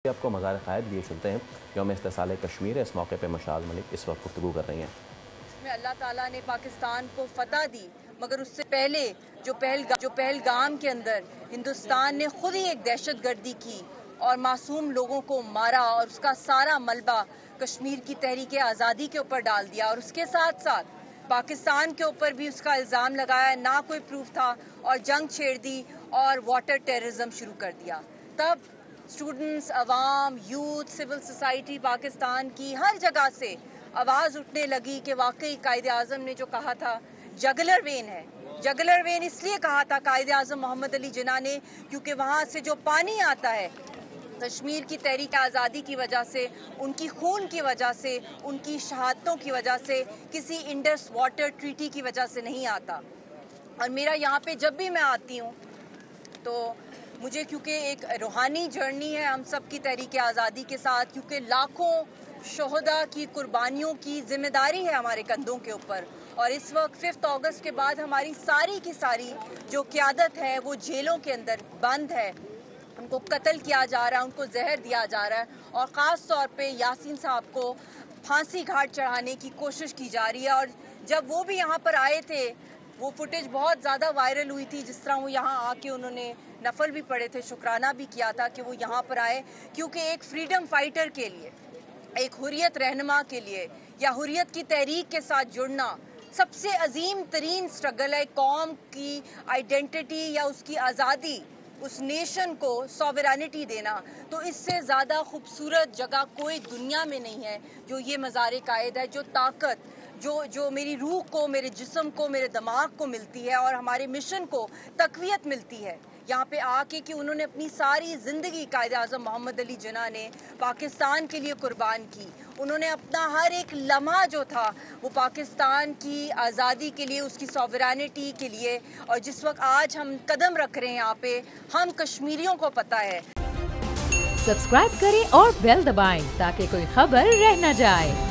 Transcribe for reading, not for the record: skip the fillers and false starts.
آپ کو مزار قائد لیے چلتے ہیں یوم استحصال کشمیر ہے۔ اس موقع پہ مشال ملک اس وقت گفتگو کر رہی ہیں۔ اس میں اللہ تعالیٰ نے پاکستان کو فتح دی، مگر اس سے پہلے جو پہلگام کے اندر ہندوستان نے خود ہی ایک دہشت گردی کی اور معصوم لوگوں کو مارا اور اس کا سارا ملبہ کشمیر کی تحریک آزادی کے اوپر ڈال دیا، اور اس کے ساتھ ساتھ پاکستان کے اوپر بھی اس کا الزام لگایا، نہ کوئی پروف تھا، اور جنگ چھیڑ دی اور واٹر ٹیررزم شروع کر دیا۔ تب اسٹوڈنٹس، عوام، یوتھ، سول سوسائٹی پاکستان کی ہر جگہ سے آواز اٹھنے لگی کہ واقعی قائد اعظم نے جو کہا تھا جگلر وین ہے۔ جگلر وین اس لیے کہا تھا قائد اعظم محمد علی جناح نے کیونکہ وہاں سے جو پانی آتا ہے کشمیر کی تحریک آزادی کی وجہ سے، ان کی خون کی وجہ سے، ان کی شہادتوں کی وجہ سے، کسی انڈس واٹر ٹریٹی کی وجہ سے نہیں آتا۔ اور میرا یہاں پہ جب بھی میں آتی ہوں تو مجھے کیونکہ ایک روحانی جرنی ہے ہم سب کی تحریک آزادی کے ساتھ، کیونکہ لاکھوں شہداء کی قربانیوں کی ذمہ داری ہے ہمارے کندھوں کے اوپر، اور اس وقت 5 اگست کے بعد ہماری ساری کی ساری جو قیادت ہے وہ جیلوں کے اندر بند ہے، ان کو قتل کیا جا رہا ہے، ان کو زہر دیا جا رہا ہے، اور خاص طور پہ یاسین صاحب کو پھانسی گھاٹ چڑھانے کی کوشش کی جا رہی ہے۔ اور جب وہ بھی یہاں پر آئے تھے، وہ فوٹیج بہت زیادہ وائرل ہوئی تھی، جس طرح وہ یہاں آ کے انہوں نے نفل بھی پڑھے تھے، شکرانہ بھی کیا تھا کہ وہ یہاں پر آئے، کیونکہ ایک فریڈم فائٹر کے لیے، ایک حریت رہنما کے لیے یا حریت کی تحریک کے ساتھ جڑنا سب سے عظیم ترین سٹرگل ہے۔ قوم کی آئیڈینٹی یا اس کی آزادی، اس نیشن کو سوورینٹی دینا، تو اس سے زیادہ خوبصورت جگہ کوئی دنیا میں نہیں ہے جو یہ مزار قائد ہے، جو طاقت جو میری روح کو، میرے جسم کو، میرے دماغ کو ملتی ہے اور ہمارے مشن کو تقویت ملتی ہے یہاں پہ آ کے، کہ انہوں نے اپنی ساری زندگی قائد اعظم محمد علی جناح نے پاکستان کے لیے قربان کی۔ انہوں نے اپنا ہر ایک لمحہ جو تھا وہ پاکستان کی آزادی کے لیے، اس کی سوورینٹی کے لیے، اور جس وقت آج ہم قدم رکھ رہے ہیں یہاں پہ، ہم کشمیریوں کو پتہ ہے۔ سبسکرائب کریں اور بیل دبائیں تاکہ کوئی خبر رہ نہ جائے۔